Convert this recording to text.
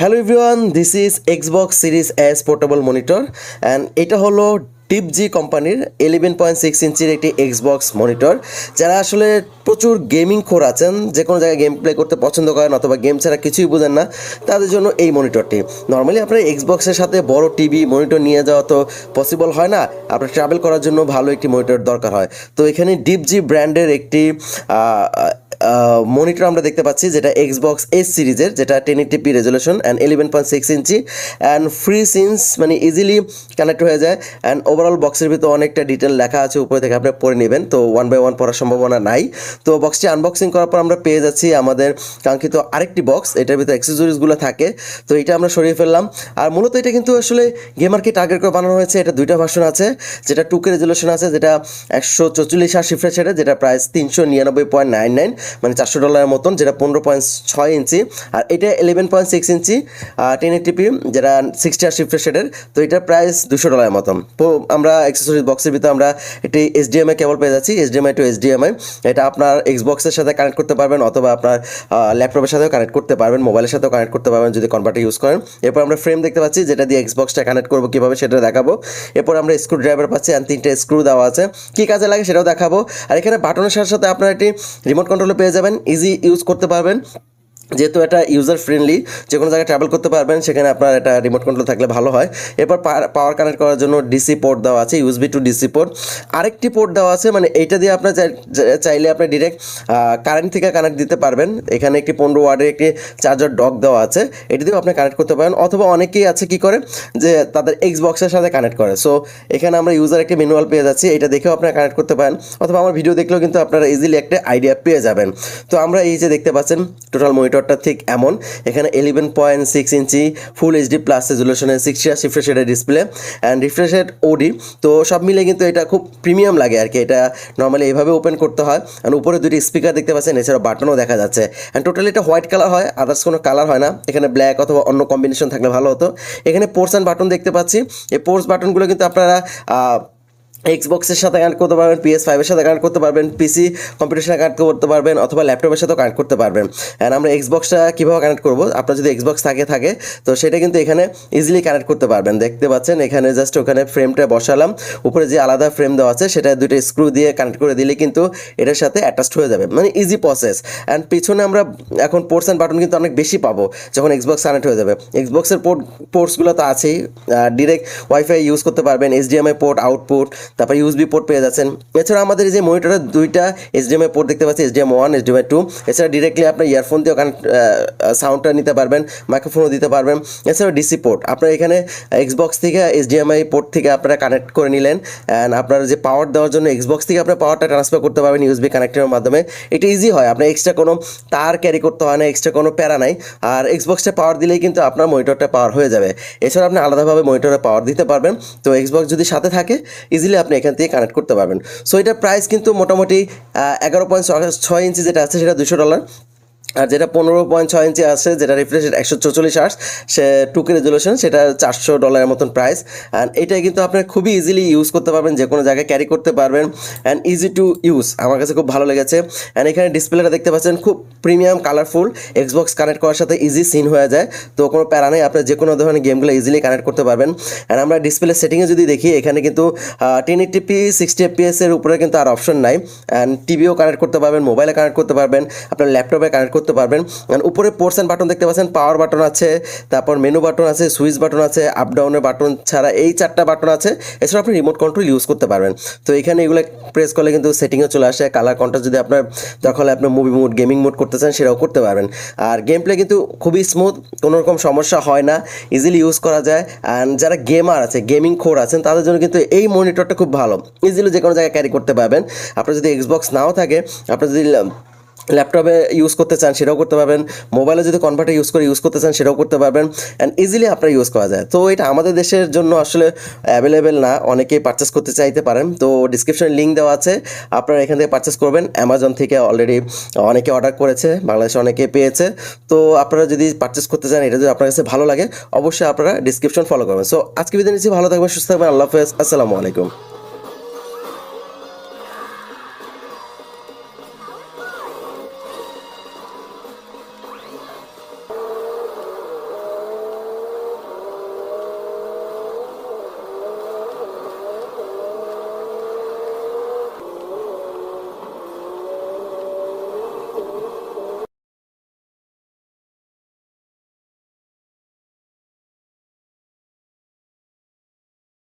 Hello everyone, this is Xbox series S portable monitor and এটা হলো টিপজি কোম্পানির 11.6 ইঞ্চির একটি এক্সবক্স মনিটর। যারা আসলে প্রচুর গেমিং খোর আছেন, যে কোনো জায়গায় গেম প্লে করতে পছন্দ করেন অথবা গেম ছাড়া কিছুই বোঝেন না, তাদের জন্য এই মনিটরটি। নর্মালি আপনার এক্সবক্সের সাথে বড় টিভি মনিটর নিয়ে যাওয়া তো পসিবল হয় না, আপনার ট্রাভেল করার জন্য ভালো একটি মনিটর দরকার হয়। তো এখানে টিপজি ব্র্যান্ডের একটি মনিটর আমরা দেখতে পাচ্ছি, যেটা এক্সবক্স এস সিরিজের, যেটা 1080p resolution and 11.6 inch and free since, মানে ইজিলি কানেক্ট হয়ে যায়। অ্যান্ড ওভারঅল বক্সের ভিতরে অনেকটা ডিটেল লেখা আছে, উপরে থেকে আপনি পড়ে নেবেন, তো 1 বাই 1 পড়ার সম্ভাবনা নাই। তো বক্সটি আনবক্সিং করার পর আমরা পেয়ে যাচ্ছি আমাদের কাঙ্ক্ষিত আরেকটি বক্স, এটার ভিতরে অ্যাক্সেসরিজগুলো থাকে, তো এটা আমরা সরিয়ে ফেললাম। আর মূলত এটা কিন্তু আসলে গেমারকে টার্গেট করে বানানো হয়েছে। এটা দুইটা ভার্সন আছে, যেটা 2K রেজলিউশন আছে, যেটা 144 রিফ্রেশ রেটে, যেটা প্রাইস $399.99, মানে $400 মতন, যেটা 15.6 ইঞ্চি। আর এটা 11.6 ইঞ্চি 1080p, যেটা 60 রিফ্রেশ রেটের, তো এটার প্রাইস $200 মতন। তো আমরা অ্যাক্সেসরিজ বক্সের ভিতরে আমরা একটি HDMI কেবল পেয়ে যাচ্ছি, HDMI টু HDMI। এটা আপনার এক্সবক্সের সাথে কানেক্ট করতে পারবেন অথবা আপনার ল্যাপটপের সাথেও কানেক্ট করতে পারবেন, মোবাইলের সাথেও কানেক্ট করতে পারবেন যদি কনভার্টার ইউজ করেন। এরপর আমরা ফ্রেম দেখতে পাচ্ছি, যেটা দিয়ে এক্সবক্সটা কানেক্ট করবো কীভাবে সেটা দেখাবো। এরপর আমরা স্ক্রু ড্রাইভার পাচ্ছি আর 3টে স্ক্রু দেওয়া আছে, কী কাজে লাগে সেটাও দেখাবো। আর এখানে বাটনের সাথে সাথে আপনার একটি রিমোট কন্ট্রোলও পেয়ে যাবেন, ইজি ইউজ করতে পারবেন, যেহেতু এটা ইউজার ফ্রেন্ডলি, যে কোনো জায়গায় ট্রাভেল করতে পারবেন, সেখানে আপনার এটা রিমোট কন্ট্রোল থাকলে ভালো হয়। এরপর পাওয়ার কানেক্ট করার জন্য ডিসি পোর্ট দেওয়া আছে, USB টু ডিসি পোর্ট। আরেকটি পোর্ট দেওয়া আছে, মানে এইটা দিয়ে আপনার চাইলে আপনি ডিরেক্ট কারেন্ট থেকে কানেক্ট দিতে পারবেন। এখানে একটি 15 ওয়াটের একটি চার্জার ডক দেওয়া আছে, এটি দিয়েও আপনি কানেক্ট করতে পারেন। অথবা অনেকেই আছে কি করে, যে তাদের এক্সবক্সের সাথে কানেক্ট করে। সো এখানে আমরা ইউজার একটি ম্যানুয়াল পেয়ে যাচ্ছি, এটা দেখেও আপনারা কানেক্ট করতে পারেন, অথবা আমার ভিডিও দেখলেও কিন্তু আপনারা ইজিলি একটা আইডিয়া পেয়ে যাবেন। তো আমরা এই যে দেখতে পাচ্ছেন টোটাল মনিটরটা ঠিক এমন। এখানে 11.6 ইঞ্চি ফুল HD প্লাস রেজলিউশনের 60 রিফ্রেশ রেটের display and refresh rate OD। তো সব মিলে কিন্তু এটা খুব প্রিমিয়াম লাগে আর কি। এটা নর্মালি এইভাবে ওপেন করতে হয়, আর উপরে দুটি স্পিকার দেখতে পাচ্ছেন, এছাড়াও বাটনও দেখা যাচ্ছে। অ্যান্ড টোটালি এটা হোয়াইট কালার হয়, আদার্স কোনো কালার হয় না। এখানে ব্ল্যাক অথবা অন্য কম্বিনেশন থাকলে ভালো হতো। এখানে পোর্টস অ্যান্ড বাটন দেখতে পাচ্ছি, এই পোর্টস বাটনগুলো কিন্তু আপনারা এক্সবক্সের সাথে কানেক্ট করতে পারবেন, PS5 এর সাথে কানেক্ট করতে পারবেন, পিসি কম্পিউটারের সাথে কানেক্ট করতে পারবেন, অথবা ল্যাপটপের সাথেও কানেক্ট করতে পারবেন। অ্যান্ড আমরা এক্সবক্সটা কীভাবে কানেক্ট করবো, আপনার যদি এক্সবক্স থাকে তো সেটা কিন্তু এখানে ইজিলি কানেক্ট করতে পারবেন। দেখতে পাচ্ছেন এখানে জাস্ট ওখানে ফ্রেমটা বসালাম, উপরে যে আলাদা ফ্রেম দেওয়া আছে সেটা দুটো স্ক্রু দিয়ে কানেক্ট করে দিলে কিন্তু এটার সাথে অ্যাটাচড হয়ে যাবে, মানে ইজি প্রসেস। অ্যান্ড পিছনে আমরা এখন পোর্টস অ্যান্ড বাটন কিন্তু অনেক বেশি পাবো যখন এক্সবক্স কানেক্ট হয়ে যাবে। এক্সবক্সের পোর্টসগুলো তো আছেই, ডিরেক্ট ওয়াইফাই ইউজ করতে পারবেন, HDMI পোর্ট, আউটপুট, তারপর USB পোর্ট পেয়ে যাচ্ছেন। এছাড়া আমাদের এই যে মনিটরের দুইটা HDMI পোর্ট দেখতে পাচ্ছি, HDMI 1, HDMI 2। এছাড়া ডিরেক্টলি আপনার ইয়ারফোন দিয়েও সাউন্ডটা নিতে পারবেন, মাইক্রোফোনও দিতে পারবেন। এছাড়াও DC পোর্ট, আপনার এখানে এক্সবক্স থেকে HDMI পোর্ট থেকে আপনারা কানেক্ট করে নিলেন, অ্যান্ড আপনার যে পাওয়ার দেওয়ার জন্য এক্সবক্স থেকে আপনার পাওয়ারটা ট্রান্সফার করতে পারবেন USB কানেক্টরের মাধ্যমে। এটা ইজি হয়, আপনার এক্সট্রা কোনো তার ক্যারি করতে হয় না, এক্সট্রা কোনো প্যারা নাই। আর এক্সবক্সটা পাওয়ার দিলেই কিন্তু আপনার মনিটরটা পাওয়ার হয়ে যাবে। এছাড়া আপনি আলাদাভাবে মনিটরে পাওয়ার দিতে পারবেন। তো এক্সবক্স যদি সাথে থাকে, ইজিলি আপনি এখান থেকে কানেক্ট করতে পারবেন। সো এটার প্রাইস কিন্তু মোটামুটি 11.6 ইঞ্চি যেটা আছে সেটা $200, আর যেটা 15.6 ইঞ্চি আছে, যেটা রিফ্রেশ রেট 144 হার্টজ, সে 2K রেজলিউশন, সেটা $400 মতন প্রাইস। অ্যান্ড এটা কিন্তু আপনি খুবই ইজিলি ইউজ করতে পারবেন, যে কোনো জায়গায় ক্যারি করতে পারবেন, অ্যান্ড ইজি টু ইউজ। আমার কাছে খুব ভালো লেগেছে। অ্যান্ড এখানে ডিসপ্লেটা দেখতে পাচ্ছেন খুব প্রিমিয়াম কালারফুল, এক্সবক্স কানেক্ট করার সাথে ইজি সিন হয়ে যায়, তো কোনো প্যারা নেই, আপনি যে কোনো ধরনের গেমগুলো ইজিলি কানেক্ট করতে পারবেন। অ্যান্ড আমরা ডিসপ্লে সেটিংয়ে যদি দেখি, এখানে কিন্তু 1080p 60 FPS এর উপরে কিন্তু আর অপশন নাই। অ্যান্ড টিভিও কানেক্ট করতে পারবেন, মোবাইলে কানেক্ট করতে পারবেন, আপনার ল্যাপটপে কানেক্ট করতে পারবেন। উপরে পোর্টস অ্যান্ড বাটন দেখতে পাচ্ছেন, পাওয়ার বাটন আছে, তারপর মেনু বাটন আছে, সুইচ বাটন আছে, আপ ডাউনের বাটন ছাড়া এই 4টা বাটন আছে। এছাড়া আপনি রিমোট কন্ট্রোল ইউজ করতে পারবেন। তো এখানে এগুলো প্রেস করলে কিন্তু সেটিংয়ে চলে আসে, কালার কন্ট্রাস্ট যদি আপনার দরকার হলে আপনার মুভি মোড, গেমিং মোড করতে চান, সেটাও করতে পারবেন। আর গেম প্লে কিন্তু খুবই স্মুথ, কোনো রকম সমস্যা হয় না, ইজিলি ইউজ করা যায়। অ্যান্ড যারা গেমার আছে, গেমিং খোর আছেন, তাদের জন্য কিন্তু এই মনিটরটা খুব ভালো, ইজিলি যে কোনো জায়গায় ক্যারি করতে পারবেন। আপনার যদি এক্সবক্স নাও থাকে, আপনার যদি ল্যাপটপে ইউজ করতে চান সেটাও করতে পারবেন, মোবাইলে যদি কনভার্টার ইউজ করতে চান সেটাও করতে পারবেন, অ্যান্ড ইজিলি আপনার ইউজ করা যায়। তো এটা আমাদের দেশের জন্য আসলে অ্যাভেলেবেল না, অনেকেই পারচেস করতে চাইতে পারেন। তো ডিসক্রিপশনে লিঙ্ক দেওয়া আছে, আপনারা এখান থেকে পারচেস করবেন। অ্যামাজন থেকে অলরেডি অনেকে অর্ডার করেছে, বাংলাদেশে অনেকে পেয়েছে। তো আপনারা যদি পারচেস করতে চান, এটা যদি আপনার কাছে ভালো লাগে, অবশ্যই আপনারা ডিসক্রিপশন ফলো করবেন। সো আজকে বিদায় নিচ্ছি, ভালো থাকবেন, সুস্থ থাকবেন, আল্লাহ হাফেজ, আসসালামু আলাইকুম।